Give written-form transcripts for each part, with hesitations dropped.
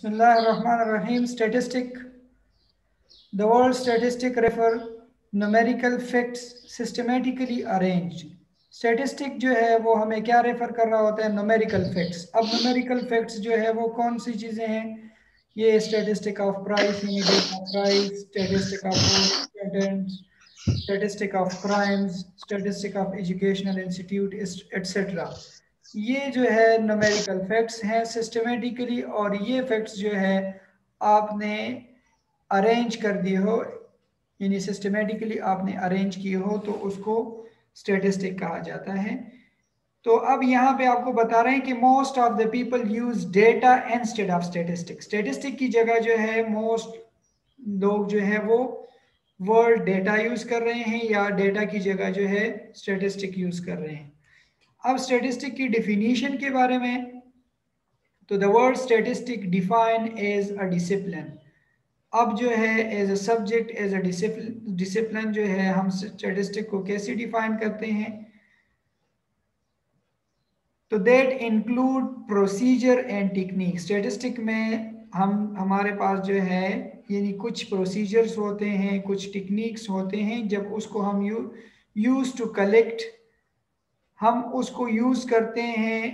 Bismillahirrahmanirrahim. Statistic. The word statistic refer numerical facts systematically arranged. Statistic जो है वो हमें क्या रेफर कर रहा होता है? numerical facts. अब numerical facts जो है वो कौन सी चीजें हैं? ये statistic of price, data price, statistic of students, statistic of crimes, statistic of educational institute, etc. ये जो है न्यूमेरिकल फैक्ट्स हैं सिस्टमेटिकली, और ये फैक्ट्स जो है आपने अरेंज कर दिए हो, यानी सिस्टमेटिकली आपने अरेंज किए हो, तो उसको स्टैटिस्टिक कहा जाता है। तो अब यहाँ पे आपको बता रहे हैं कि most of the people use data instead of statistic. Statistic की जगह जो है मोस्ट लोग जो है वो वर्ड डेटा यूज कर रहे हैं, या डेटा की जगह जो है स्टैटिस्टिक यूज कर रहे हैं। अब स्टैटिस्टिक की डिफिनीशन के बारे में, तो the word statistic define as a discipline. अब जो है as a subject, as a discipline जो है हम स्टैटिस्टिक को कैसे डिफाइन करते हैं? तो that include procedure and technique. Statistic में हमारे पास जो है यानी कुछ प्रोसीजर्स होते हैं, कुछ टेक्निक्स होते हैं, जब उसको हम यूज टू कलेक्ट, हम उसको यूज करते हैं।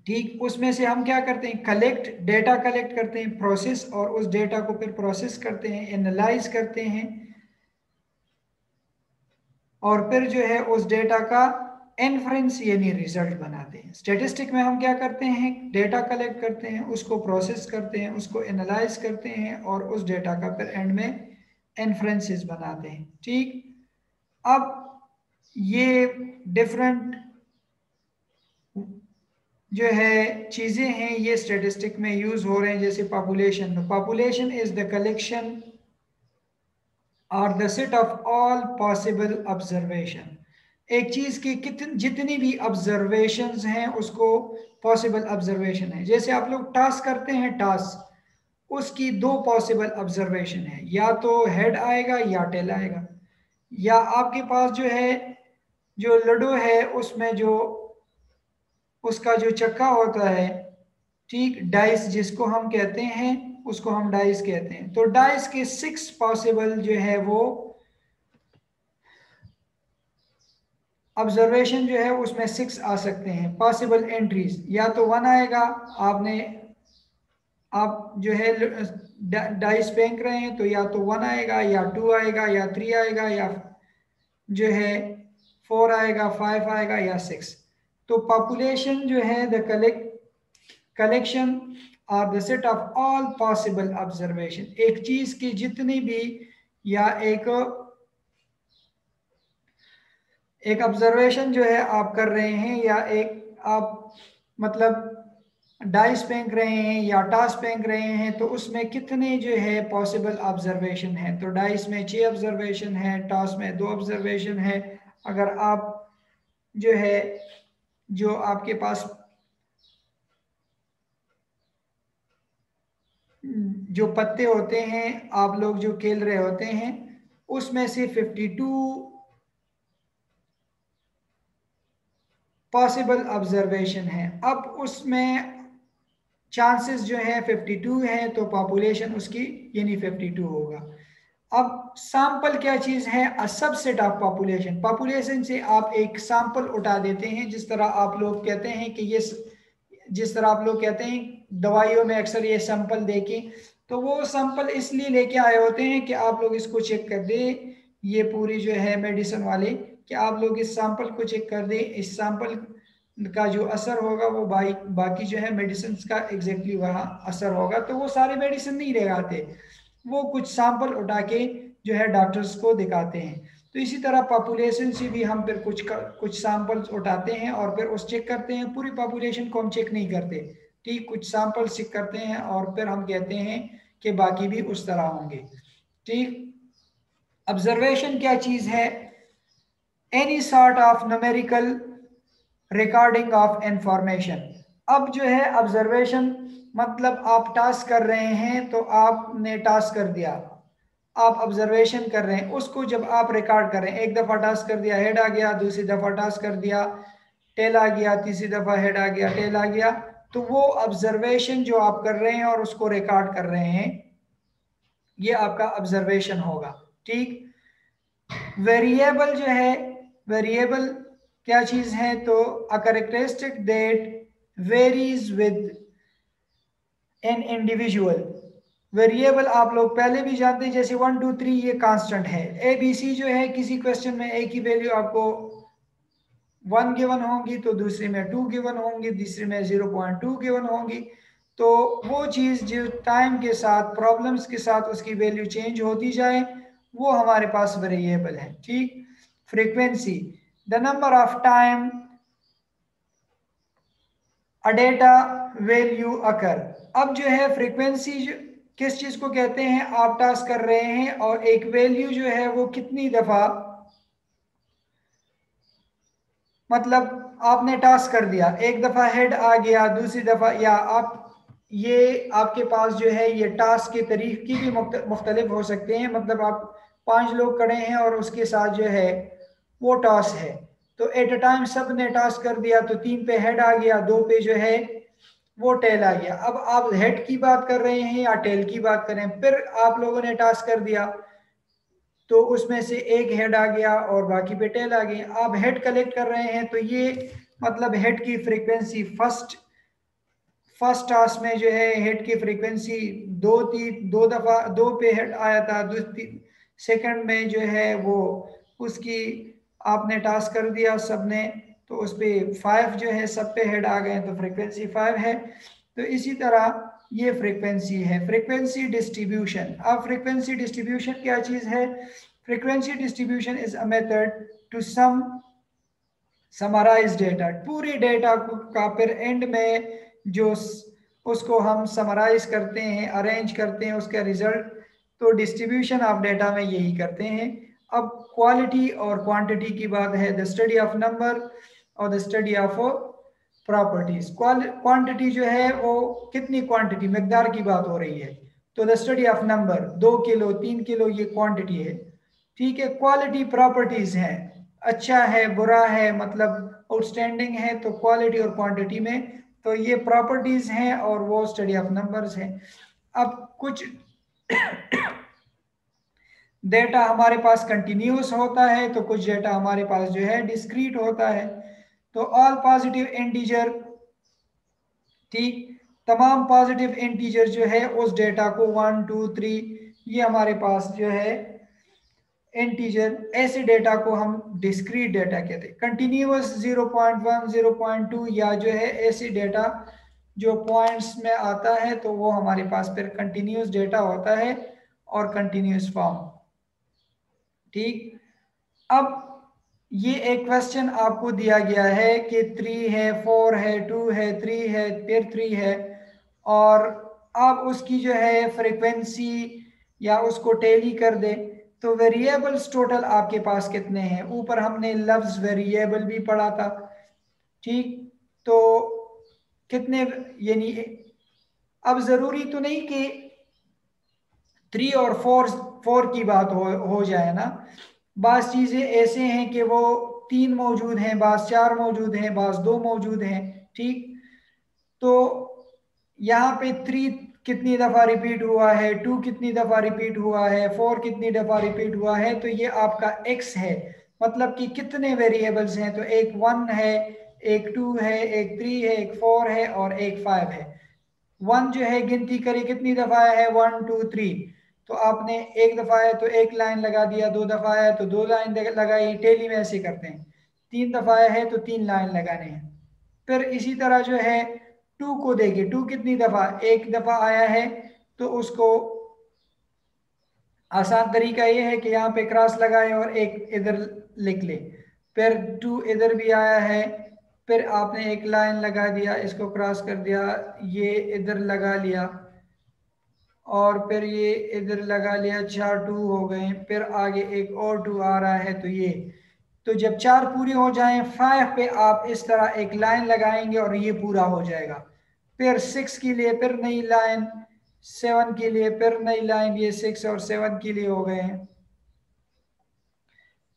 ठीक, उसमें से हम क्या करते हैं? कलेक्ट, डेटा कलेक्ट करते हैं, प्रोसेस, और उस डेटा को फिर प्रोसेस करते हैं, एनालाइज करते हैं, और फिर जो है उस डेटा का इन्फरेंस यानी रिजल्ट बनाते हैं। स्टैटिस्टिक में हम क्या करते हैं? डेटा कलेक्ट करते हैं, उसको प्रोसेस करते हैं, उसको एनालाइज करते हैं, और उस डेटा का फिर एंड में इन्फरेंसेस बनाते हैं। ठीक, अब ये डिफरेंट जो है चीजें हैं ये स्टैटिस्टिक में यूज हो रहे हैं। जैसे population, population is the collection और the set of all possible observation. एक चीज की जितनी भी ऑब्जर्वेशंस हैं उसको पॉसिबल ऑब्जर्वेशन है। जैसे आप लोग टास्क करते हैं, टास्क उसकी दो पॉसिबल ऑब्जर्वेशन है, या तो हेड आएगा या टेल आएगा, या आपके पास जो है जो लूडो है उसमें जो उसका जो चक्का होता है, ठीक, डाइस जिसको हम कहते हैं, उसको हम डाइस कहते हैं। तो डाइस के 6 पॉसिबल जो है वो ऑब्जर्वेशन जो है उसमें 6 आ सकते हैं पॉसिबल एंट्रीज। या तो 1 आएगा, आप जो है डाइस फेंक रहे हैं, तो या तो 1 आएगा, या 2 आएगा, या 3 आएगा, या जो है 4 आएगा, 5 आएगा, या 6। तो पॉपुलेशन जो है द कलेक्शन और the set of all possible observation. एक चीज की जितनी भी, या एक ऑब्जर्वेशन जो है आप कर रहे हैं, या एक आप मतलब डाइस फेंक रहे हैं या टॉस फेंक रहे हैं, तो उसमें कितने जो है पॉसिबल ऑब्जर्वेशन है? तो डाइस में 6 ऑब्जर्वेशन है, टॉस में 2 ऑब्जर्वेशन है। अगर आप जो है जो आपके पास जो पत्ते होते हैं, आप लोग जो खेल रहे होते हैं, उसमें से 52 पॉसिबल ऑब्जर्वेशन है। अब उसमें चांसेस जो है 52 है, तो पॉपुलेशन उसकी यानी 52 होगा। अब सैंपल क्या चीज है? A subset of population. Population से आप एक सैंपल उठा देते हैं, जिस तरह आप लोग कहते हैं कि ये, जिस तरह आप लोग कहते हैं दवाइयों में अक्सर ये सैंपल देके, तो वो सैंपल इसलिए लेके आए होते हैं कि आप लोग इसको चेक कर दे, ये पूरी जो है मेडिसिन वाले, कि आप लोग इस सैंपल को चेक कर दे, इस सैंपल का जो असर होगा वो बाकी जो है मेडिसिन का एग्जैक्टली वहाँ असर होगा। तो वो सारे मेडिसिन नहीं लगाते, वो कुछ सैंपल उठा के जो है डॉक्टर्स को दिखाते हैं। तो इसी तरह पॉपुलेशन से भी हम फिर कुछ सैंपल्स उठाते हैं और फिर उस चेक करते हैं। पूरी पॉपुलेशन को हम चेक नहीं करते, ठीक, कुछ सैंपल्स चेक करते हैं और फिर हम कहते हैं कि बाकी भी उस तरह होंगे। ठीक, ऑब्जर्वेशन क्या चीज है? Any sort of numerical recording of information. अब जो है ऑब्जर्वेशन मतलब आप टास्क कर रहे हैं, तो आपने टास्क कर दिया, आप ऑब्जर्वेशन कर रहे हैं, उसको जब आप रिकॉर्ड कर रहे हैं, एक दफा टास्क कर दिया, हेड आ गया, दूसरी दफा टास्क कर दिया, टेल आ गया, तीसरी दफा हेड आ गया, टेल आ गया, तो वो ऑब्जर्वेशन जो आप कर रहे हैं और उसको रिकॉर्ड कर रहे हैं, ये आपका ऑब्जर्वेशन होगा। ठीक। वेरिएबल जो है, वेरिएबल क्या चीज है, तो a characteristic that varies with an individual. Variable आप लोग पहले भी जानते हैं, जैसे 1 2 3 ये कांस्टेंट है। ए बी सी जो है, किसी क्वेश्चन में ए की वैल्यू आपको 1 गिवन होंगी, तो दूसरे में 2 गिवन होंगी, तीसरे में 0.2 गिवन होंगी। तो वो चीज़ जो टाइम के साथ, प्रॉब्लम्स के साथ उसकी वैल्यू चेंज होती जाए, वो हमारे पास वेरिएबल है। ठीक। Frequency, the number of time a data value occur. अब जो है फ्रीक्वेंसी किस चीज को कहते हैं, आप टास्क कर रहे हैं और एक वैल्यू जो है वो कितनी दफा, मतलब आपने टास्क कर दिया, एक दफा हेड आ गया, दूसरी दफा, या आप ये आपके पास जो है ये टास्क के तरीके भी मुख्तलिफ हो सकते हैं। मतलब आप 5 लोग खड़े हैं और उसके साथ जो है वो टास्क है, तो एट अ टाइम सब ने टास्क कर दिया, तो 3 पे हेड आ गया, 2 पे जो है वो टेल आ गया। अब आप हेड की बात कर रहे हैं या टेल की बात कर रहे हैं, फिर आप लोगों ने टास्क कर दिया, तो उसमें से एक हेड आ गया और बाकी पे टेल आ गई। आप हेड कलेक्ट कर रहे हैं, तो ये मतलब हेड की फ्रीक्वेंसी फर्स्ट टास्क में जो है हेड की फ्रीक्वेंसी 2 दफा 2 पे हेड आया था, सेकंड में जो है वो उसकी आपने टास्क कर दिया सबने, तो उस पे 5 जो है सब पे हेड आ गए, तो फ्रीक्वेंसी 5 है। तो इसी तरह ये फ्रीक्वेंसी है। फ्रीक्वेंसी डिस्ट्रीब्यूशन, अब फ्रीक्वेंसी डिस्ट्रीब्यूशन क्या चीज है, frequency distribution is a method to summarize data. पूरे डेटा को का फिर एंड में जो उसको हम समराइज करते हैं, अरेंज करते हैं उसका रिजल्ट, तो डिस्ट्रीब्यूशन ऑफ डेटा में यही करते हैं। अब क्वालिटी और क्वांटिटी की बात है, द स्टडी ऑफ नंबर और the study of properties. Quantity जो है वो कितनी क्वांटिटी, मकदार की बात हो रही है, तो the study of number 2 kilo 3 kilo ये क्वांटिटी है। ठीक है। क्वालिटी प्रॉपर्टीज है, अच्छा है बुरा है, मतलब आउटस्टैंडिंग है, तो क्वालिटी और क्वांटिटी में, तो ये प्रॉपर्टीज हैं और वो स्टडी ऑफ नंबर्स है। अब कुछ डेटा हमारे पास कंटिन्यूस होता है, तो कुछ डेटा हमारे पास जो है डिस्क्रीट होता है। तो ऑल पॉजिटिव इंटीजर, ठीक, तमाम पॉजिटिव इंटीजर जो है उस डेटा को 1 2 3 ये हमारे पास जो है इंटीजर, ऐसे डेटा को हम डिस्क्रीट डेटा कहते हैं। कंटिन्यूअस 0.1 0.2 या जो है ऐसे डेटा जो पॉइंट्स में आता है, तो वो हमारे पास फिर कंटिन्यूअस डेटा होता है और कंटिन्यूअस फॉर्म। ठीक। अब ये एक क्वेश्चन आपको दिया गया है कि 3 है 4 है 2 है 3 है फिर 3 है, और आप उसकी जो है फ्रीक्वेंसी या उसको टेली कर दे, तो वेरिएबल्स टोटल आपके पास कितने हैं। ऊपर हमने लफ्ज वेरिएबल भी पढ़ा था। ठीक। तो कितने, यानी अब जरूरी तो नहीं कि 3 और 4 की बात हो जाए ना, बास चीजें ऐसे हैं कि वो 3 मौजूद हैं, बास 4 मौजूद हैं, बास 2 मौजूद हैं। ठीक। तो यहाँ पे 3 कितनी दफा रिपीट हुआ है, 2 कितनी दफा रिपीट हुआ है, 4 कितनी दफा रिपीट हुआ है, तो ये आपका x है। मतलब कि कितने वेरिएबल्स हैं, तो एक 1 है, एक 2 है, एक 3 है, एक 4 है और एक 5 है। 1 जो है गिनती करी कितनी दफा है, 1 2 3, तो आपने एक दफा है तो एक लाइन लगा दिया, 2 दफा है तो 2 लाइन लगाई। टेली में ऐसे करते हैं, 3 दफा है तो 3 लाइन लगाने हैं। फिर इसी तरह जो है 2 को देखिए, 2 कितनी दफा, एक दफा आया है, तो उसको आसान तरीका ये है कि यहाँ पे क्रॉस लगाए और एक इधर लिख ले। फिर 2 इधर भी आया है, फिर आपने एक लाइन लगा दिया, इसको क्रॉस कर दिया, ये इधर लगा लिया और फिर ये इधर लगा लिया, 4 2 हो गए। फिर आगे एक और 2 आ रहा है, तो ये, तो जब 4 पूरे हो जाएं 5 पे आप इस तरह एक लाइन लगाएंगे और ये पूरा हो जाएगा। फिर 6 के लिए फिर नई लाइन, 7 के लिए फिर नई लाइन, ये 6 और 7 के लिए हो गए हैं।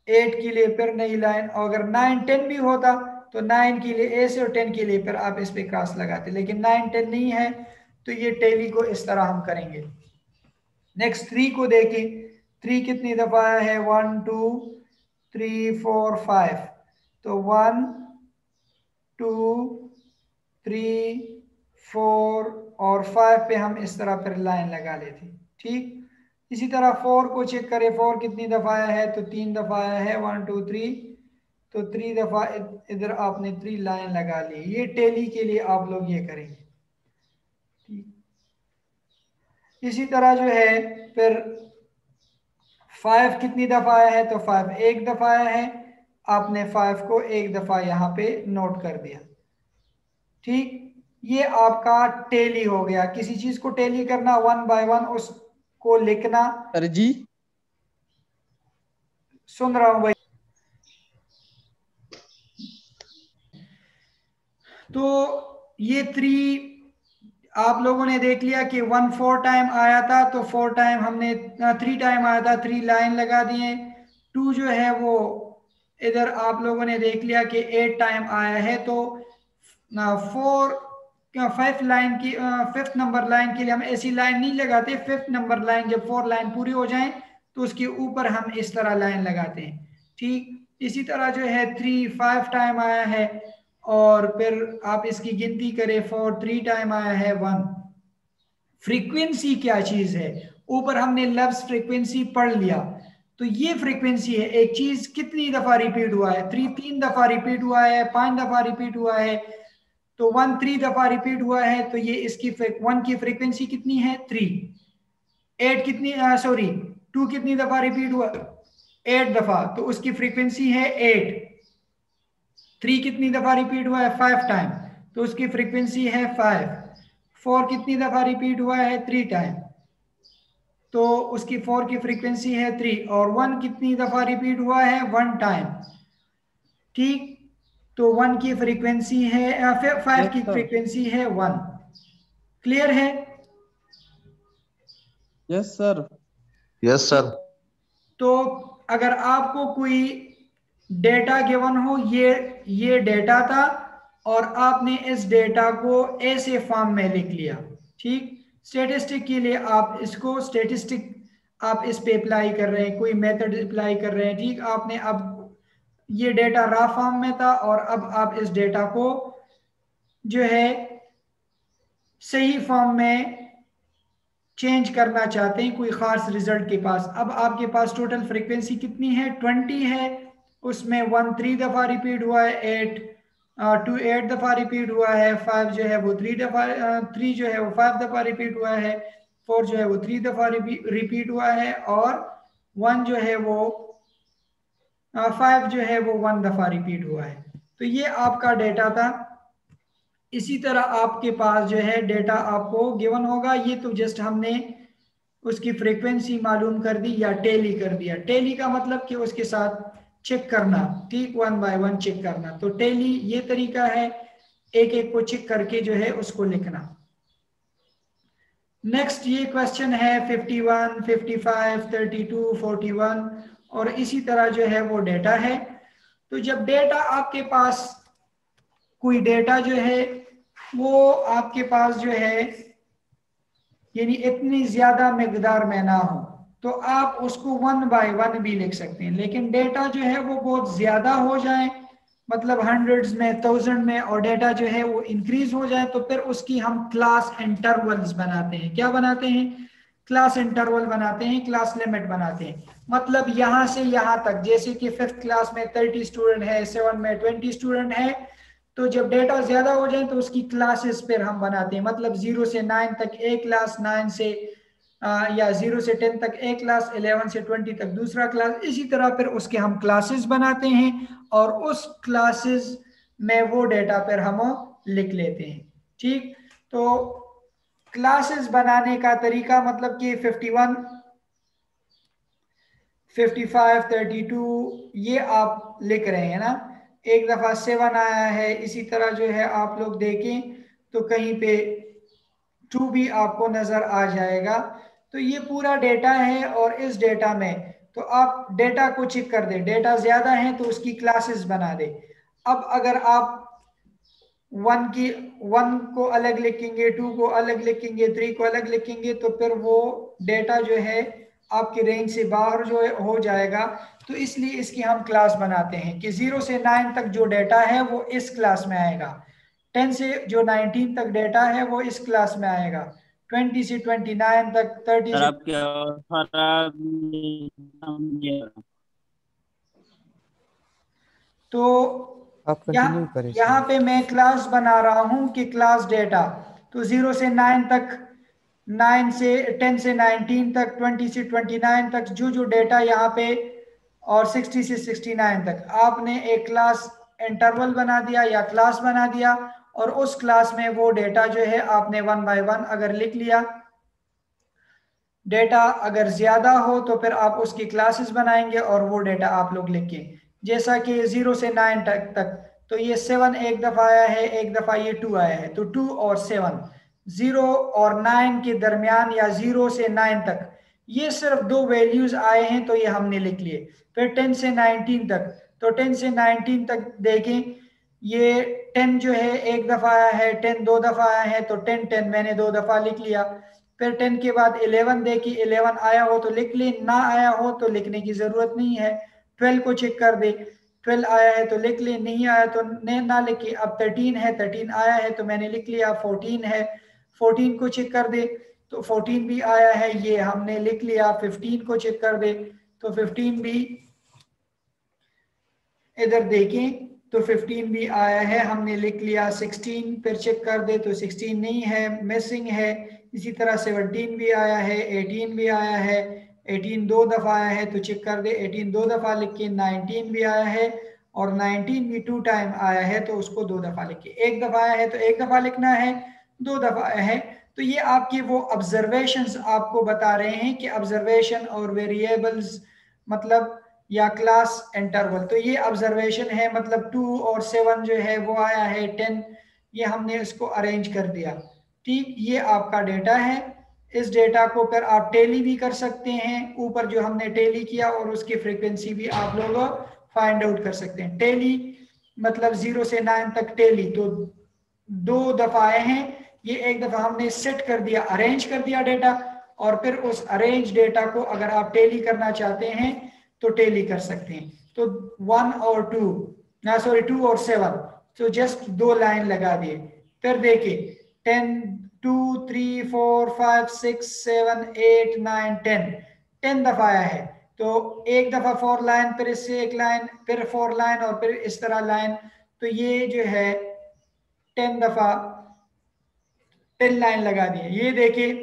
8 के लिए फिर नई लाइन, और अगर 9 10 भी होता तो 9 के लिए ए से और 10 के लिए फिर आप इस पे क्रॉस लगाते, लेकिन 9 10 नहीं है तो ये टेली को इस तरह हम करेंगे। नेक्स्ट 3 को देखें, 3 कितनी दफा है, 1 2 3 4 5, तो 1 2 3 4 और 5 पे हम इस तरह फिर लाइन लगा लेते, ठीक। इसी तरह 4 को चेक करें, 4 कितनी दफा है, तो 3 दफा है, 1 2 3, तो 3 दफा इधर आपने 3 लाइन लगा ली। ये टेली के लिए आप लोग ये करेंगे, ठीक। इसी तरह जो है फिर 5 कितनी दफा है, तो 5 एक दफा है, आपने 5 को एक दफा यहाँ पे नोट कर दिया, ठीक। ये आपका टेली हो गया। किसी चीज को टेली करना 1 बाय 1, उसको लिखना। सर जी सुन रहा हूं भाई। तो ये 3 आप लोगों ने देख लिया कि 1 4 टाइम आया था, तो 4 टाइम हमने 3 टाइम आया था, 3 लाइन लगा दिए। 2 जो है वो इधर आप लोगों ने देख लिया कि 8 टाइम आया है, तो 4 5 लाइन की 5th नंबर लाइन के लिए हम ऐसी लाइन नहीं लगाते। 5th नंबर लाइन जब 4 लाइन पूरी हो जाए तो उसके ऊपर हम इस तरह लाइन लगाते हैं, ठीक। इसी तरह जो है 3 5 टाइम आया है, और फिर आप इसकी गिनती करें, 4 3 टाइम आया है, 1। फ्रीक्वेंसी क्या चीज है, ऊपर हमने लफ्ज फ्रीक्वेंसी पढ़ लिया, तो ये फ्रीक्वेंसी है। एक चीज कितनी दफा रिपीट हुआ है, 3 दफा रिपीट हुआ है, 5 दफा रिपीट हुआ है, तो 1 3 दफा रिपीट हुआ है, तो ये इसकी 1 की फ्रीक्वेंसी कितनी है, 3। 8 कितनी, सॉरी 2 कितनी दफा रिपीट हुआ, 8 दफा, तो उसकी फ्रीक्वेंसी है 8। 3 कितनी दफा रिपीट हुआ है, 5 टाइम, तो उसकी फ्रीक्वेंसी है 5। 4 कितनी दफा रिपीट हुआ है, 3 टाइम, तो उसकी 4 की फ्रीक्वेंसी है 3। और 1 कितनी दफा रिपीट हुआ है, 1 टाइम, ठीक। तो 1 की फ्रीक्वेंसी है 5 की फ्रीक्वेंसी है 1। क्लियर है? Yes sir. Yes sir. तो अगर आपको कोई डेटा गिवन हो, ये डेटा था और आपने इस डेटा को ऐसे फॉर्म में लिख लिया, ठीक। स्टेटिस्टिक के लिए आप इसको स्टेटिस्टिक आप इस पे अप्लाई कर रहे हैं, कोई मेथड अप्लाई कर रहे हैं, ठीक। आपने अब ये डेटा रॉ फॉर्म में था और अब आप इस डेटा को जो है सही फॉर्म में चेंज करना चाहते हैं कोई खास रिजल्ट के पास। अब आपके पास टोटल फ्रीक्वेंसी कितनी है, 20 है, उसमें 1 3 दफा रिपीट हुआ है, 8 2 8 दफा रिपीट हुआ है, 5 जो है वो 3 दफा 3 जो है वो 5 दफा रिपीट हुआ है, 4 जो है वो 3 दफा रिपीट हुआ है, और 1 जो है वो 5 जो है वो 1 दफा रिपीट हुआ है। तो ये आपका डेटा था। इसी तरह आपके पास जो है डेटा आपको गिवन होगा, ये तो जस्ट हमने उसकी फ्रीक्वेंसी मालूम कर दी या टेली कर दिया। टेली का मतलब कि उसके साथ चेक करना, ठीक, 1 बाय 1 चेक करना। तो टेली ये तरीका है, एक एक को चेक करके जो है उसको लिखना। नेक्स्ट ये क्वेश्चन है 51 55 32 41, और इसी तरह जो है वो डेटा है। तो जब डेटा आपके पास कोई डेटा जो है वो आपके पास जो है यानी इतनी ज्यादा मिकदार में ना हो, तो आप उसको 1 बाय 1 भी लिख सकते हैं। लेकिन डेटा जो है वो बहुत ज्यादा हो जाए, मतलब हंड्रेड्स में, 1000 में, और डेटा जो है वो इंक्रीज हो जाए, तो फिर उसकी हम क्लास इंटरवल्स बनाते हैं। क्या बनाते हैं, क्लास इंटरवल बनाते हैं, क्लास लिमिट बनाते हैं। मतलब यहां से यहां तक, जैसे कि 5th क्लास में 30 स्टूडेंट है, 7 में 20 स्टूडेंट है, तो जब डेटा ज्यादा हो जाए तो उसकी क्लासेस फिर हम बनाते हैं। मतलब 0 से 9 तक एक क्लास, 9 से या 0 से 10 तक एक क्लास, 11 से 20 तक दूसरा क्लास, इसी तरह फिर उसके हम क्लासेस बनाते हैं, और उस क्लासेस में वो डेटा फिर हम लिख लेते हैं, ठीक। तो क्लासेस बनाने का तरीका मतलब कि 51 55 32 ये आप लिख रहे हैं ना, एक दफा 7 आया है, इसी तरह जो है आप लोग देखें तो कहीं पे 2 भी आपको नजर आ जाएगा। तो ये पूरा डेटा है, और इस डेटा में तो आप डेटा को चेक कर दे, डेटा ज्यादा है तो उसकी क्लासेस बना दे। अब अगर आप 1 को अलग लिखेंगे, 2 को अलग लिखेंगे, 3 को अलग लिखेंगे, तो फिर वो डेटा जो है आपकी रेंज से बाहर जो है हो जाएगा। तो इसलिए इसकी हम क्लास बनाते हैं कि 0 से 9 तक जो डेटा है वो इस क्लास में आएगा, 10 से जो 19 तक डेटा है वो इस क्लास में आएगा, 20 से 29 तक, 30 सर से आपकी आवाज़ खराब नहीं आ रहा। तो आप कंटिन्यू करें यहाँ सर। पे मैं क्लास बना रहा हूँ कि क्लास डेटा, तो 0 से 9 तक, 9 से 10 से 19 तक, 20 से 29 तक जो जो डेटा यहाँ पे, और 60 से 69 तक आपने एक क्लास इंटरवल बना दिया या क्लास बना दिया, और उस क्लास में वो डेटा जो है आपने 1 बाय 1 अगर लिख लिया। डेटा अगर ज्यादा हो तो फिर आप उसकी क्लासेस बनाएंगे और वो डेटा आप लोग लिखें, जैसा कि 0 से 9 तक तो ये 7 एक दफा आया है, एक दफा ये 2 आया है, तो 2 और 7, 0 और 9 के दरमियान या 0 से 9 तक ये सिर्फ दो वैल्यूज आए हैं तो ये हमने लिख लिए। फिर 10 से 19 तक, तो 10 से 19 तक देखें, ये 10 जो है एक दफा आया है, 10 दो दफा आया है, तो 10 10 मैंने दो दफा लिख लिया। फिर 10 के बाद 11 देखी, 11 आया हो तो लिख ले, ना आया हो तो लिखने की जरूरत नहीं है। 12 को चेक कर दे, 12 आया है तो लिख ले, नहीं आया तो ना लिखे। अब 13 है, 13 आया है तो मैंने लिख लिया। 14 है, 14 को चेक कर दे, तो 14 भी आया है, ये हमने लिख लिया। 15 को चेक कर दे, तो 15 भी इधर देखें तो 15 भी आया है, हमने लिख लिया। 16 फिर चेक कर दे तो 16 नहीं है, मिसिंग है। इसी तरह 17 भी आया है, 18 भी आया है, 18 दो दफा आया है तो चेक कर दे, 18 दो दफा लिख के। 19 भी आया है, और 19 भी 2 टाइम आया है तो उसको 2 दफा लिख के। एक दफा आया है तो एक दफा लिखना है, 2 दफा आया है तो ये आपके वो ऑब्जर्वेशंस आपको बता रहे हैं कि ऑब्जर्वेशन और वेरिएबल्स मतलब या क्लास इंटरवल, तो ये ऑब्जर्वेशन है। मतलब 2 और 7 जो है वो आया है, 10 ये हमने इसको अरेंज कर दिया। ठीक, ये आपका डेटा है। इस डेटा को फिर आप टेली भी कर सकते हैं, ऊपर जो हमने टेली किया, और उसकी फ्रीक्वेंसी भी आप लोग फाइंड आउट कर सकते हैं। टेली मतलब 0 से 9 तक टेली, तो 2 दफा आए हैं, ये एक दफा हमने सेट कर दिया, अरेंज कर दिया डेटा, और फिर उस अरेंज डेटा को अगर आप टेली करना चाहते हैं तो टेली कर सकते हैं। तो 1 और 2 ना, सॉरी 2 और 7, तो जस्ट 2 लाइन लगा दिए। फिर देखिए 10 2 3 4 5 6 7 8 9 10, 10 दफा आया है, तो एक दफा 4 लाइन, फिर इससे एक लाइन, फिर 4 लाइन, और फिर इस तरह लाइन। तो ये जो है 10 दफा 10 लाइन लगा दिए। ये देखिए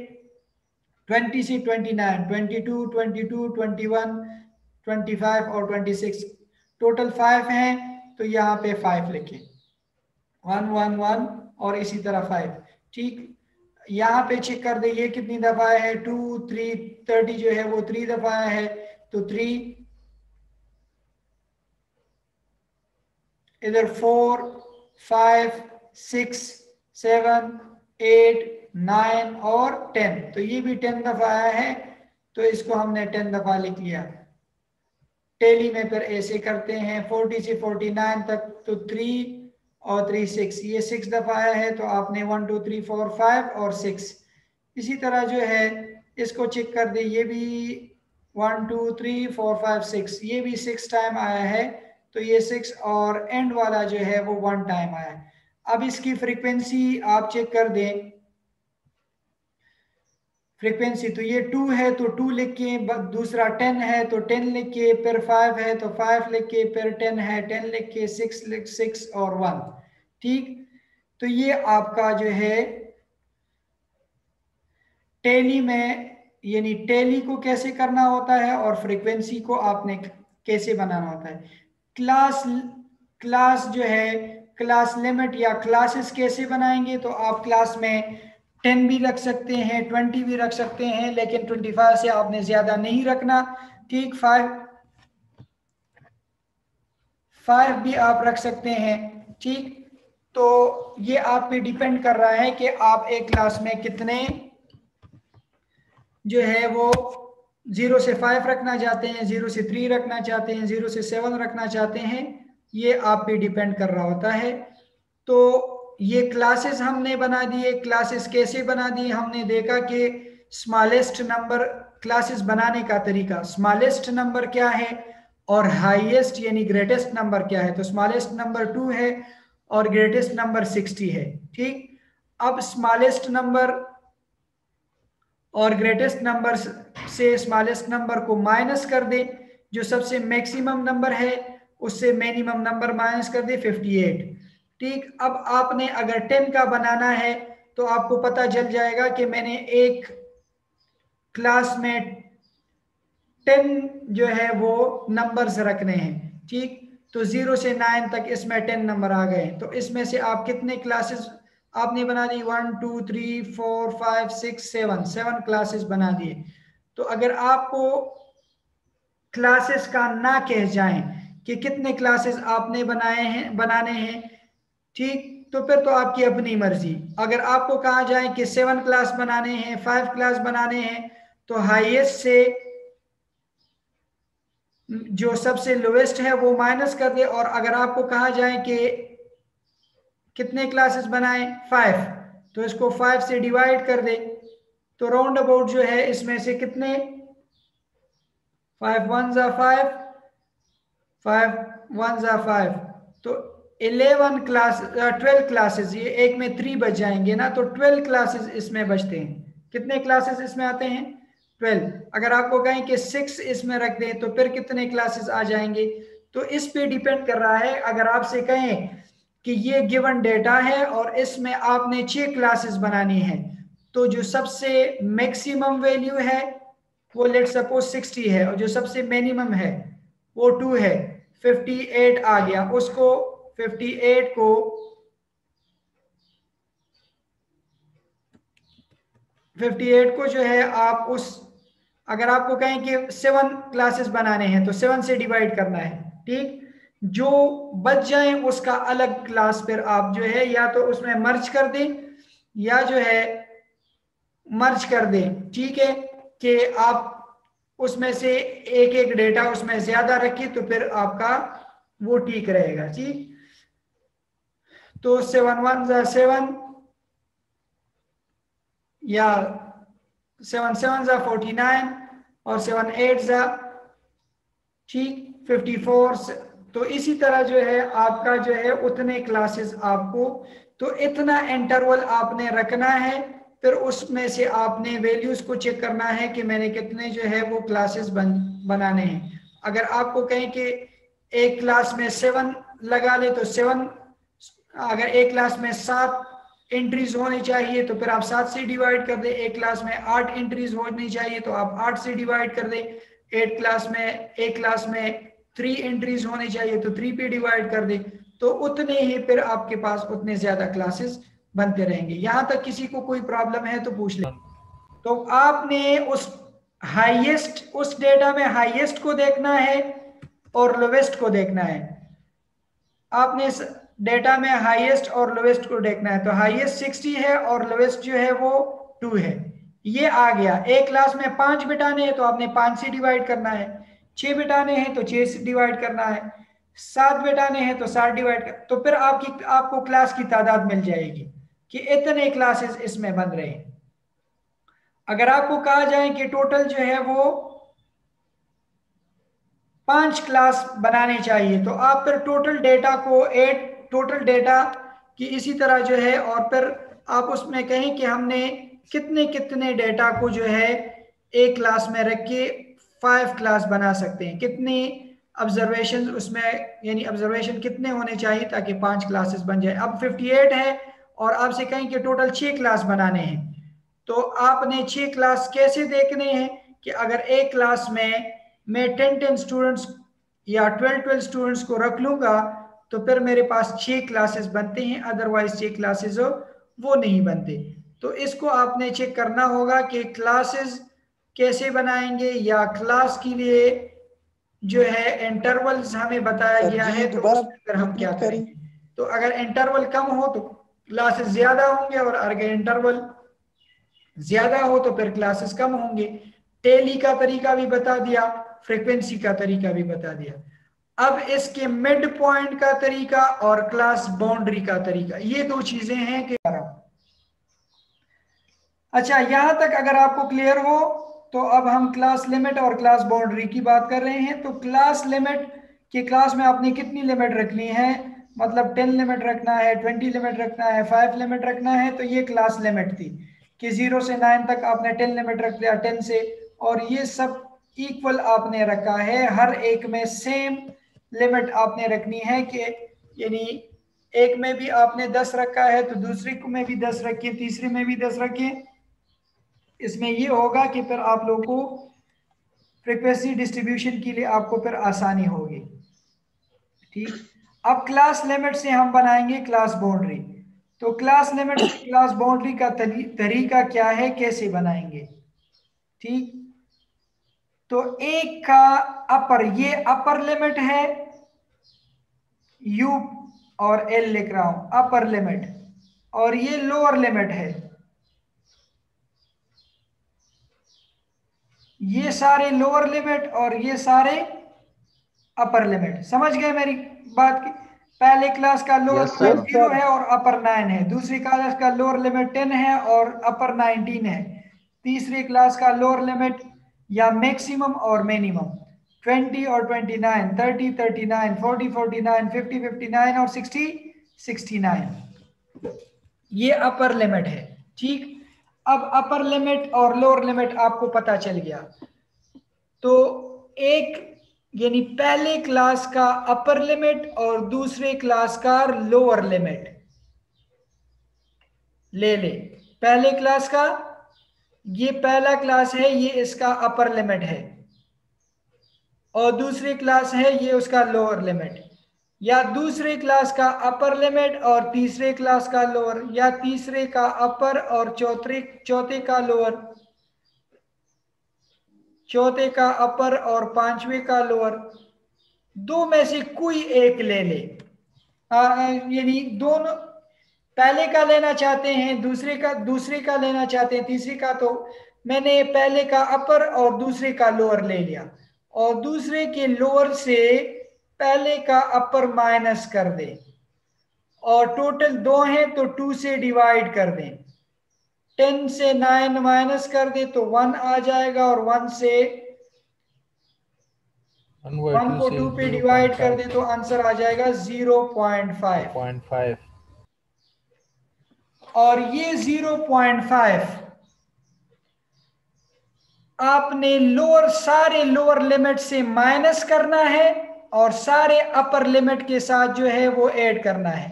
20 से 29, 22 22 21 25 और 26, टोटल 5 हैं, तो यहाँ पे 5 लिखें, 1 1 1 और इसी तरह 5। ठीक, यहाँ पे चेक कर दे ये कितनी दफा है, 2 3 30 जो है वो 3 दफा है, तो 3, इधर 4 5 6 7 8 9 और 10, तो ये भी 10 दफा आया है, तो इसको हमने 10 दफा लिख लिया। टेली में फिर ऐसे करते हैं 40 से 49 तक, तो 3 और 3 6, ये 6 दफा आया है, तो आपने 1 2 3 4 5 और 6। इसी तरह जो है इसको चेक कर दे, ये भी 1 2 3 4 5 6, ये भी 6 टाइम आया है, तो ये 6, और एंड वाला जो है वो 1 टाइम आया है। अब इसकी फ्रीक्वेंसी आप चेक कर दें, फ्रीक्वेंसी तो ये 2 है तो 2 लिख के, दूसरा 10 है तो 10 लिख के, फिर 5 है तो 5 लिख के, फिर 10 है 10 लिख के, 6 लिख 6 और 1। ठीक, तो ये आपका जो है टेली में, यानी टेली को कैसे करना होता है और फ्रीक्वेंसी को आपने कैसे बनाना होता है। क्लास क्लास जो है, क्लास लिमिट या क्लासेस कैसे बनाएंगे, तो आप क्लास में 10 भी रख सकते हैं, 20 भी रख सकते हैं, लेकिन 25 से आपने ज्यादा नहीं रखना। ठीक, 5 भी आप रख सकते हैं। ठीक, तो ये आप पे डिपेंड कर रहा है कि आप एक क्लास में कितने जो है वो 0 से 5 रखना चाहते हैं, 0 से 3 रखना चाहते हैं, 0 से 7 रखना चाहते हैं। ये आप पे डिपेंड कर रहा होता है। तो ये क्लासेस हमने बना दिए। क्लासेस कैसे बना दिए, हमने देखा कि स्मॉलेस्ट नंबर, क्लासेस बनाने का तरीका, स्मॉलेस्ट नंबर क्या है और हाईएस्ट यानी ग्रेटेस्ट नंबर क्या है। तो स्मॉलेस्ट नंबर 2 है और ग्रेटेस्ट नंबर 60 है। ठीक, अब स्मॉलेस्ट नंबर और ग्रेटेस्ट नंबर से स्मॉलेस्ट नंबर को माइनस कर दे, जो सबसे मैक्सिमम नंबर है उससे मिनिमम नंबर माइनस कर दे 58। ठीक, अब आपने अगर 10 का बनाना है तो आपको पता चल जाएगा कि मैंने एक क्लास में 10 जो है वो नंबर्स रखने हैं। ठीक, तो 0 से 9 तक इसमें 10 नंबर आ गए। तो इसमें से आप कितने क्लासेस आपने बना दी, 1 2 3 4 5 6 7 क्लासेस बना दिए। तो अगर आपको क्लासेस का ना कह जाएं कि कितने क्लासेस आपने बनाने हैं, ठीक, तो फिर तो आपकी अपनी मर्जी। अगर आपको कहा जाए कि 7 क्लास बनाने हैं, 5 क्लास बनाने हैं, तो हाईएस्ट से जो सबसे लोएस्ट है वो माइनस कर दे। और अगर आपको कहा जाए कि कितने क्लासेस बनाएं, 5, तो इसको 5 से डिवाइड कर दे। तो राउंड अबाउट जो है इसमें से कितने, 5 1 जा 5, 5 1 जा 5, तो 11 क्लास 12 क्लासेस, ये एक में 3 बच जाएंगे ना, तो 12 क्लासेस इसमें बचते हैं। कितने क्लासेस इसमें आते हैं, 12। अगर आपको कहें कि 6 इसमें रख दें तो फिर कितने क्लासेस आ जाएंगे। तो इस पे डिपेंड कर रहा है। अगर आपसे कहें कि ये गिवन डेटा है और इसमें आपने 6 क्लासेस बनानी है, तो जो सबसे मैक्सिमम वैल्यू है वो लेट सपोज 60 है और जो सबसे मिनिमम है वो 2 है, 58 आ गया। उसको 58 को 58 को जो है आप उस, अगर आपको कहें कि 7 क्लासेस बनाने हैं तो 7 से डिवाइड करना है। ठीक, जो बच जाए उसका अलग क्लास फिर आप जो है या तो उसमें मर्ज कर दें या जो है मर्ज कर दें। ठीक है, कि आप उसमें से एक एक डेटा उसमें ज्यादा रखिए तो फिर आपका वो ठीक रहेगा। ठीक, तो 7 1 जा 7 या 7 7 जा 49 और 7 8 जा, ठीक, 54। तो इसी तरह जो है आपका जो है उतने क्लासेस आपको, तो इतना इंटरवल आपने रखना है। फिर उसमें से आपने वैल्यूज को चेक करना है कि मैंने कितने जो है वो क्लासेस बनाने हैं। अगर आपको कहें कि एक क्लास में 7 लगा ले तो 7, अगर एक क्लास में 7 एंट्रीज होनी चाहिए तो फिर आप 7 से डिवाइड कर दे। एक क्लास में 8 एंट्रीज होनी चाहिए तो आप 8 से डिवाइड कर दे। एक क्लास में 3 एंट्रीज होनी चाहिए तो 3 पे डिवाइड कर दे। तो उतने ही फिर आपके पास उतने ज्यादा क्लासेस बनते रहेंगे। यहां तक किसी को कोई प्रॉब्लम है तो पूछ ले। तो आपने उस हाईएस्ट, उस डेटा में हाईएस्ट को देखना है और लोवेस्ट को देखना है। आपने इस डेटा में हाईएस्ट और लोवेस्ट को देखना है। तो हाईएस्ट 60 है और लोवेस्ट जो है वो 2 है। ये आ गया। एक क्लास में 5 बिटाने हैं तो आपने 5 से डिवाइड करना है, 6 बिटाने हैं तो 6 से डिवाइड करना है, 7 बिटाने हैं तो 7 डिवाइड कर, तो फिर आपको क्लास की तादाद मिल जाएगी कि इतने क्लासेस इसमें बन रहे हैं। अगर आपको कहा जाए कि टोटल जो है वो 5 क्लास बनाने चाहिए तो आप फिर टोटल डेटा को टोटल डेटा की इसी तरह जो है, और फिर आप उसमें कहें कि हमने कितने कितने डेटा को जो है एक क्लास में रख के 5 क्लास बना सकते हैं, कितने ऑब्जर्वेशन उसमें, यानी ऑब्जर्वेशन कितने होने चाहिए ताकि 5 क्लासेस बन जाए। अब 58 है और आपसे कहें कि टोटल 6 क्लास बनाने हैं, तो आपने 6 क्लास कैसे देखने हैं कि अगर एक क्लास में मैं 10 स्टूडेंट्स या 12 स्टूडेंट्स को रख लूंगा तो फिर मेरे पास 6 क्लासेस बनते हैं, अदरवाइज 6 क्लासेस वो नहीं बनते। तो इसको आपने चेक करना होगा कि क्लासेस कैसे बनाएंगे, या क्लास के लिए जो है इंटरवल्स हमें बताया गया है तो उसमें फिर हम क्या करेंगे। तो अगर इंटरवल कम हो तो क्लासेस ज्यादा होंगे और अगर इंटरवल ज्यादा हो तो फिर क्लासेस कम होंगे। टेली का तरीका भी बता दिया, फ्रीक्वेंसी का तरीका भी बता दिया। अब इसके मिड पॉइंट का तरीका और क्लास बाउंड्री का तरीका, ये दो चीजें हैं कि अच्छा, यहां तक अगर आपको क्लियर हो तो अब हम क्लास लिमिट और क्लास बाउंड्री की बात कर रहे हैं। तो क्लास लिमिट कि क्लास में आपने कितनी लिमिट रखनी है, मतलब 10 लिमिट रखना है, 20 लिमिट रखना है, 5 लिमिट रखना है, तो ये क्लास लिमिट थी कि 0 से 9 तक आपने 10 लिमिट रख दिया 10 से, और ये सब इक्वल आपने रखा है, हर एक में सेम लिमिट आपने रखनी है कि यानी एक में भी आपने 10 रखा है तो दूसरे में भी 10 रखिए, तीसरे में भी 10 रखिए। इसमें ये होगा कि फिर आप लोगों को फ्रीक्वेंसी डिस्ट्रीब्यूशन के लिए आपको फिर आसानी होगी। ठीक, अब क्लास लिमिट से हम बनाएंगे क्लास बाउंड्री। तो क्लास लिमिट से क्लास बाउंड्री का तरीका क्या है, कैसे बनाएंगे? ठीक, तो एक का अपर, ये अपर लिमिट है, यू और एल लिख रहा हूं, अपर लिमिट, और ये लोअर लिमिट है, ये सारे लोअर लिमिट और ये सारे अपर लिमिट। समझ गए मेरी बात की? पहले क्लास का लोअर लिमिट 0 है और अपर 9 है, दूसरी क्लास का लोअर लिमिट 10 है और अपर 19 है, तीसरी क्लास का लोअर लिमिट या मैक्सिमम और मिनिमम 20 और 29, 30, 39, 40, 49, 50, 59 और 60, 69, ये अपर लिमिट है। ठीक, अब अपर लिमिट और लोअर लिमिट आपको पता चल गया, तो एक यानी पहले क्लास का अपर लिमिट और दूसरे क्लास का लोअर लिमिट ले ले। पहले क्लास का, ये पहला क्लास है, ये इसका अपर लिमिट है, और दूसरी क्लास है ये उसका लोअर लिमिट, या दूसरे क्लास का अपर लिमिट और तीसरे क्लास का लोअर, या तीसरे का अपर और चौथे का लोअर, चौथे का अपर और पांचवे का लोअर, दो में से कोई एक ले ले। यानी दोनों, पहले का लेना चाहते हैं, दूसरे का लेना चाहते हैं, तीसरे का, तो मैंने पहले का अपर और दूसरे का लोअर ले लिया, और दूसरे के लोअर से पहले का अपर माइनस कर दे, और टोटल 2 है तो 2 से डिवाइड कर दें, 10 से 9 माइनस कर दे तो 1 आ जाएगा, और 1 से 1 को 2 पे डिवाइड कर दे तो आंसर आ जाएगा 0.5। और ये 0.5 आपने सारे लोअर लिमिट से माइनस करना है, और सारे अपर लिमिट के साथ जो है वो ऐड करना है।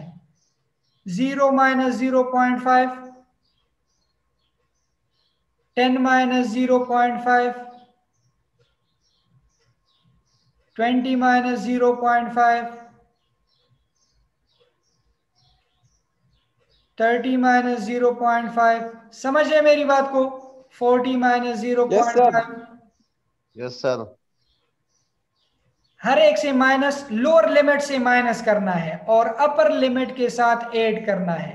0 माइनस 0.5, 10 माइनस 0.5, 20 माइनस 0.5, 30 माइनस 0.5, समझे मेरी बात को? 40 माइनस 0.5। Yes sir. हर एक से माइनस, लोअर लिमिट से माइनस करना है और अपर लिमिट के साथ ऐड करना है।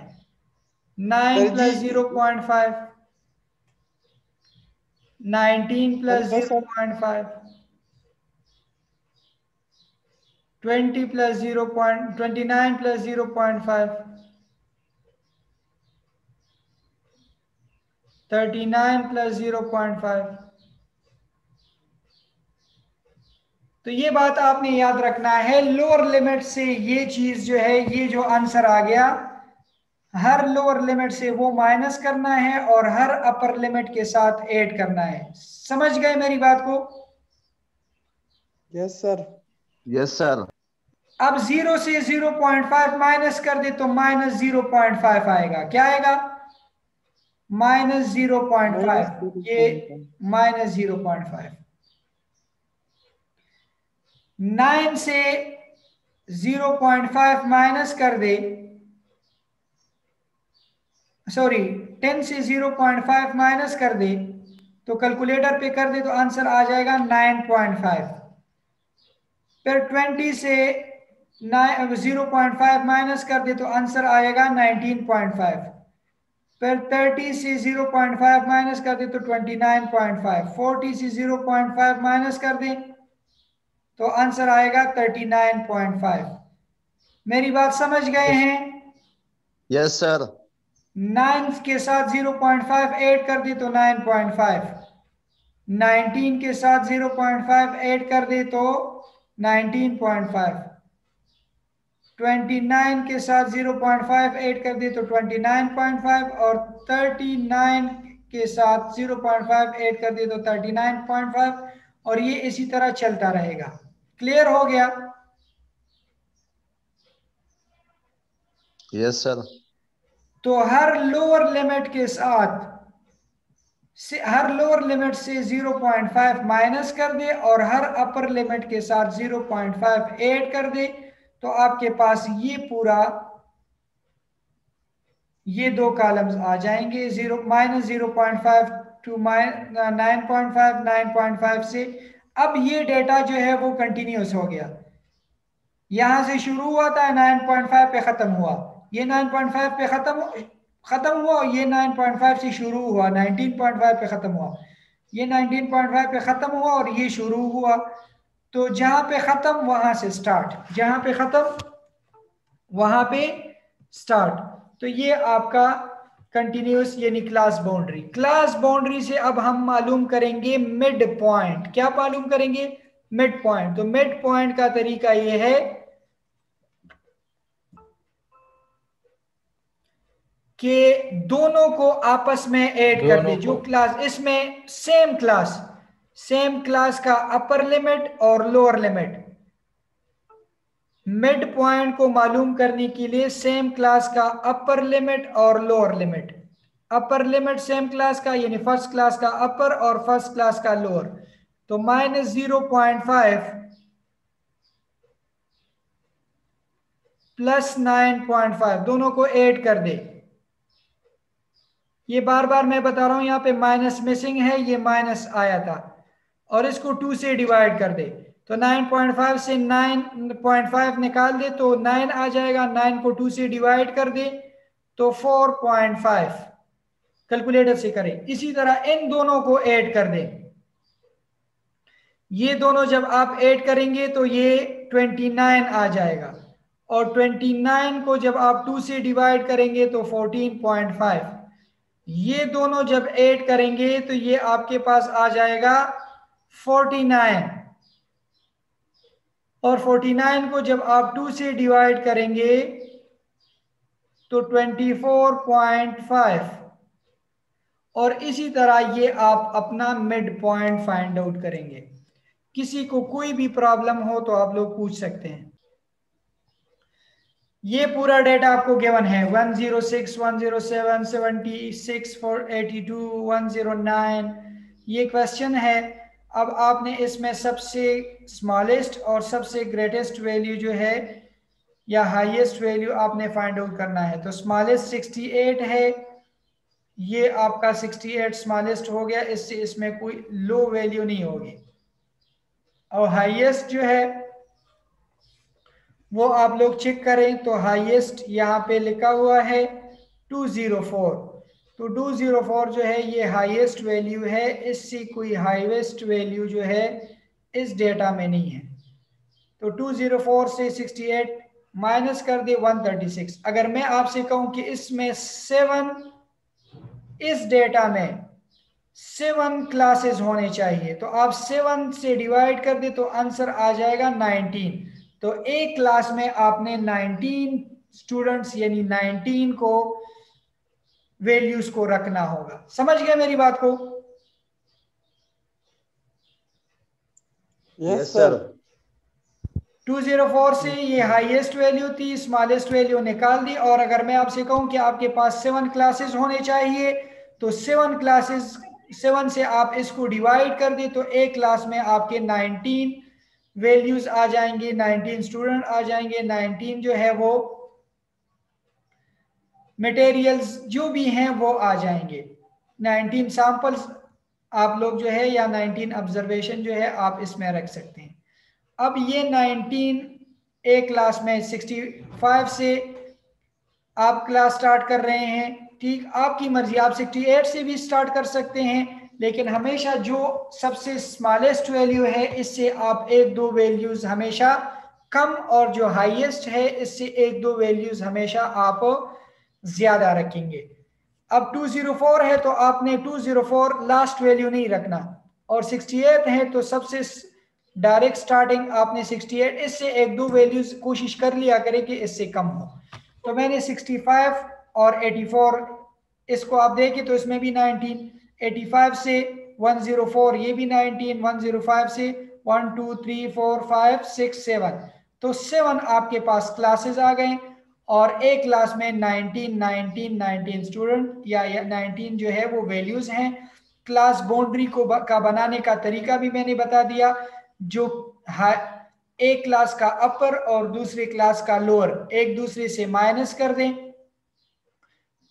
9 plus 0.5, 19 plus 0.5, 20 plus 29 plus 0.5, 39 plus 0.5। तो ये बात आपने याद रखना है, लोअर लिमिट से ये चीज जो है, ये जो आंसर आ गया, हर लोअर लिमिट से वो माइनस करना है और हर अपर लिमिट के साथ ऐड करना है। समझ गए मेरी बात को? Yes sir. Yes sir. अब 0 से 0.5 माइनस कर दे तो माइनस 0.5 आएगा। क्या आएगा? माइनस 0.5, ये माइनस 0.5। 9 से 0.5 माइनस कर दे, सॉरी 10 से 0.5 माइनस कर दे तो कैलकुलेटर पे कर दे तो आंसर आ जाएगा 9.5। फिर 20 से 0.5 माइनस कर दे तो आंसर आएगा 19.5। फिर 30 से 0.5 माइनस कर दे तो 29.5। 40 से 0.5 माइनस कर दे तो आंसर आएगा 39.5। मेरी बात समझ गए हैं? Yes sir. 9 के साथ 0.5 ऐड कर दे तो 9.5, 19 के साथ 0.5 ऐड कर दे तो 19.5, 29 के साथ 0.5 ऐड कर दे तो 29.5 और 39 के साथ 0.5 ऐड कर दे तो 39.5 और ये इसी तरह चलता रहेगा। क्लियर हो गया? Yes sir. तो हर लोअर लिमिट के साथ हर लोअर लिमिट से 0.5 माइनस कर दे और हर अपर लिमिट के साथ 0.5 ऐड कर दे तो आपके पास ये पूरा ये दो कॉलम्स आ जाएंगे। -0.5 टू 9.5, 9.5 से। अब ये डेटा जो है वो कंटिन्यूस हो गया, यहां से शुरू हुआ था 9.5 पे खत्म हुआ, ये 9.5 पे खत्म हुआ और ये 9.5 से शुरू हुआ 19.5 पे खत्म हुआ, ये 19.5 पे खत्म हुआ और ये शुरू हुआ। तो जहां पे खत्म वहां से स्टार्ट, जहां पे खत्म वहां पे स्टार्ट। तो ये आपका कंटिन्यूस यानी क्लास बाउंड्री। क्लास बाउंड्री से अब हम मालूम करेंगे मिड पॉइंट। क्या मालूम करेंगे? Mid point. तो मिड पॉइंट का तरीका ये है कि दोनों को आपस में ऐड कर दे। जो क्लास इसमें सेम क्लास का अपर लिमिट और लोअर लिमिट, मिड पॉइंट को मालूम करने के लिए सेम क्लास का अपर लिमिट और lower limit. Upper limit same class का यानी फर्स्ट क्लास का अपर और फर्स्ट क्लास का लोअर। तो -0.5 प्लस 9.5 दोनों को ऐड कर दे। ये बार बार मैं बता रहा हूं, यहां पे माइनस मिसिंग है, ये माइनस आया था, और इसको 2 से डिवाइड कर दे। तो 9.5 से 9.5 निकाल दे तो 9 आ जाएगा, 9 को 2 से डिवाइड कर दे तो 4.5। कैलकुलेटर से करें। इसी तरह इन दोनों को ऐड कर दे। ये दोनों जब आप ऐड करेंगे तो ये 29 आ जाएगा, और 29 को जब आप 2 से डिवाइड करेंगे तो 14.5। ये दोनों जब ऐड करेंगे तो ये आपके पास आ जाएगा 49, और 49 को जब आप 2 से डिवाइड करेंगे तो 24.5, और इसी तरह ये आप अपना मिड पॉइंट फाइंड आउट करेंगे। किसी को कोई भी प्रॉब्लम हो तो आप लोग पूछ सकते हैं। ये पूरा डेटा आपको गिवन है 106, 107, 76, 482, 109। ये क्वेश्चन है। अब आपने इसमें सबसे स्मॉलेस्ट और सबसे ग्रेटेस्ट वैल्यू जो है या हाईएस्ट वैल्यू आपने फाइंड आउट करना है। तो स्मॉलेस्ट 68 है, ये आपका 68 स्मॉलेस्ट हो गया, इससे इसमें कोई लो वैल्यू नहीं होगी। और हाईएस्ट जो है वो आप लोग चेक करें तो हाईएस्ट यहाँ पे लिखा हुआ है 204। तो 204 जो है ये हाईएस्ट वैल्यू है, इससे कोई हाईएस्ट वैल्यू जो है इस डेटा में नहीं है। तो 204 से 68 माइनस कर दे 136। अगर मैं आपसे कहूं कि इसमें 7, इस डेटा में 7 क्लासेस होने चाहिए, तो आप 7 से डिवाइड कर दे तो आंसर आ जाएगा 19। तो एक क्लास में आपने 19 स्टूडेंट्स यानी 19 को वैल्यूज को रखना होगा। समझ गए मेरी बात को? Yes sir. 204 से ये हाईएस्ट वैल्यू थी, स्मॉलेस्ट वैल्यू निकाल दी। और अगर मैं आपसे कहूं कि आपके पास 7 क्लासेस होने चाहिए तो 7 क्लासेस, 7 से आप इसको डिवाइड कर दे तो एक क्लास में आपके 19 वैल्यूज आ जाएंगे, 19 स्टूडेंट आ जाएंगे। 19 जो है वो मटेरियल्स जो भी हैं वो आ जाएंगे। 19 सैंपल्स आप लोग जो है या 19 ऑब्जर्वेशन जो है आप इसमें रख सकते हैं। अब ये 19 एक क्लास में 65 से आप क्लास स्टार्ट कर रहे हैं, ठीक, आपकी मर्जी, आप 68 से भी स्टार्ट कर सकते हैं, लेकिन हमेशा जो सबसे स्मॉलेस्ट वैल्यू है इससे आप एक दो वैल्यूज हमेशा कम, और जो हाईएस्ट है इससे एक दो वैल्यूज हमेशा आप ज्यादा रखेंगे। अब 204 है तो आपने 204 लास्ट वैल्यू नहीं रखना, और 68 है तो सबसे डायरेक्ट स्टार्टिंग आपने 68, इससे एक दो वैल्यूज कोशिश कर लिया करें कि इससे कम हो। तो मैंने 65 और 84, इसको आप देखें तो इसमें भी 19, 85 से 104 ये भी 19, 105 से 1 2 3 4 5 6 7, तो 7 आपके पास क्लासेस आ गए, और एक क्लास में 19 स्टूडेंट या 19 जो है वो वैल्यूज हैं। क्लास बाउंड्री का बनाने का तरीका भी मैंने बता दिया, जो एक क्लास का अपर और दूसरे क्लास का लोअर एक दूसरे से माइनस कर दें,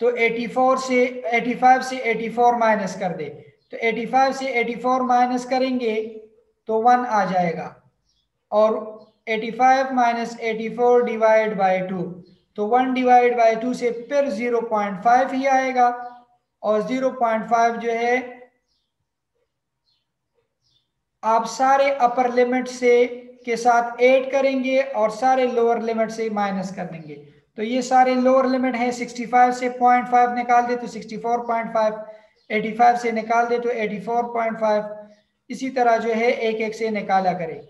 तो 85 से 84 माइनस कर दे, तो 85 से 84 माइनस करेंगे तो 1 आ जाएगा, और 85 माइनस 84 डिवाइड बाय 2, तो 1 डिवाइड बाय 2 से फिर 0.5 ही आएगा, और 0.5 जो है आप सारे अपर लिमिट से के साथ ऐड करेंगे और सारे लोअर लिमिट से माइनस कर देंगे। तो ये सारे लोअर लिमिट है, 65 से 0.5 निकाल दे तो 64.5, 85 से निकाल दे तो 84.5, इसी तरह जो है एक एक से निकाला करें,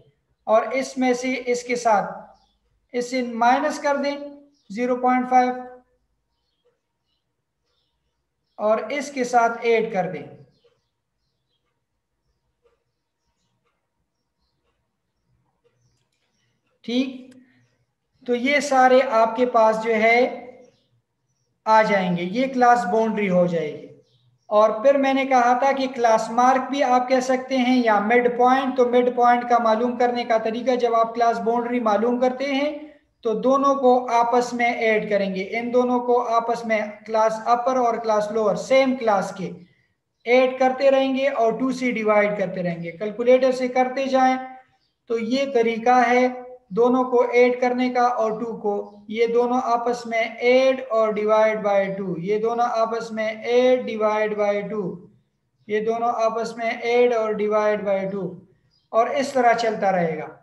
और इसमें से इसके साथ इससे माइनस कर दें 0.5 और इसके साथ ऐड कर दें। ठीक, तो ये सारे आपके पास जो है आ जाएंगे, ये क्लास बाउंड्री हो जाएगी। और फिर मैंने कहा था कि क्लास मार्क भी आप कह सकते हैं या मिड पॉइंट। तो मिड पॉइंट का मालूम करने का तरीका, जब आप क्लास बाउंड्री मालूम करते हैं तो दोनों को आपस में ऐड करेंगे, इन दोनों को आपस में क्लास अपर और क्लास लोअर सेम क्लास के ऐड करते रहेंगे और 2 से डिवाइड करते रहेंगे, कैलकुलेटर से करते जाएं। तो ये तरीका है दोनों को ऐड करने का, और 2 को, ये दोनों आपस में ऐड और डिवाइड बाय 2, ये दोनों आपस में ऐड डिवाइड बाय 2, ये दोनों आपस में ऐड और डिवाइड बाय 2, और इस तरह चलता रहेगा।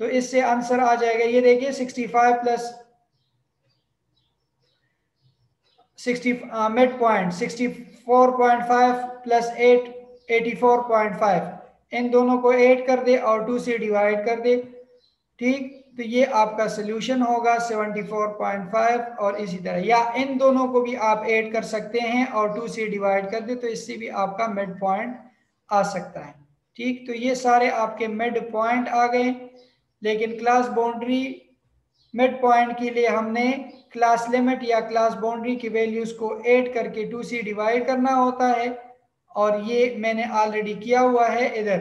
तो इससे आंसर आ जाएगा, ये देखिए 65 प्लस 60 मिड पॉइंट 64.5 प्लस 8 84.5, इन दोनों को ऐड कर दे और 2 से डिवाइड कर दे। ठीक, तो ये आपका सोल्यूशन होगा 74.5, और इसी तरह या इन दोनों को भी आप ऐड कर सकते हैं और 2 से डिवाइड कर दे, तो इससे भी आपका मिड पॉइंट आ सकता है। ठीक, तो ये सारे आपके मिड पॉइंट आ गए। लेकिन क्लास बाउंड्री मिड पॉइंट के लिए हमने क्लास लिमिट या क्लास बाउंड्री की वैल्यूज को ऐड करके 2 से डिवाइड करना होता है, और ये मैंने ऑलरेडी किया हुआ है। इधर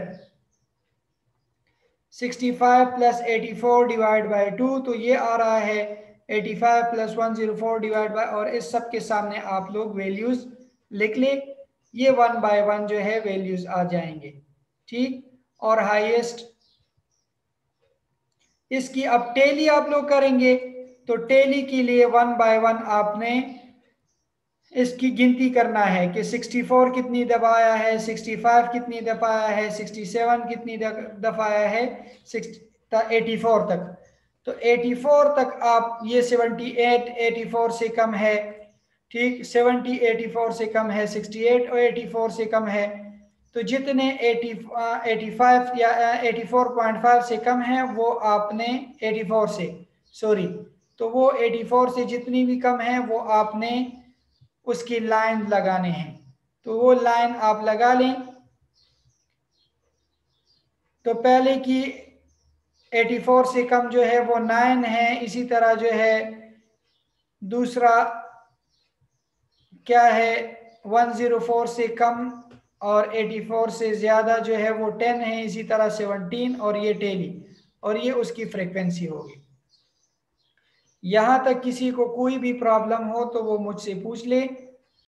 65 प्लस 84 डिवाइड बाय 2, तो ये आ रहा है 85 प्लस 104 डिवाइड बाय, और इस सब के सामने आप लोग वैल्यूज लिख ले, ये 1 बाय 1 जो है वैल्यूज आ जाएंगे। ठीक, और हाईएस्ट इसकी अब टेली आप लोग करेंगे, तो टेली के लिए 1 बाय 1 आपने इसकी गिनती करना है कि 64 कितनी दफा आया है, 65 कितनी दफा आया है, 67 कितनी दफा आया है, 84 तक। तो 84 तक आप ये 78 84 से कम है, ठीक, 70 84 से कम है, 68 और 84 से कम है, तो जितने 85 या 84.5 से कम है वो आपने 84 से, सॉरी, तो वो 84 से जितनी भी कम है वो आपने उसकी लाइन लगाने हैं, तो वो लाइन आप लगा लें। तो पहले की 84 से कम जो है वो 9 है, इसी तरह जो है दूसरा क्या है 104 से कम और 84 से ज्यादा जो है वो 10 है, इसी तरह 17, और ये टेली, और ये उसकी फ्रीक्वेंसी होगी। यहां तक किसी को कोई भी प्रॉब्लम हो तो वो मुझसे पूछ ले।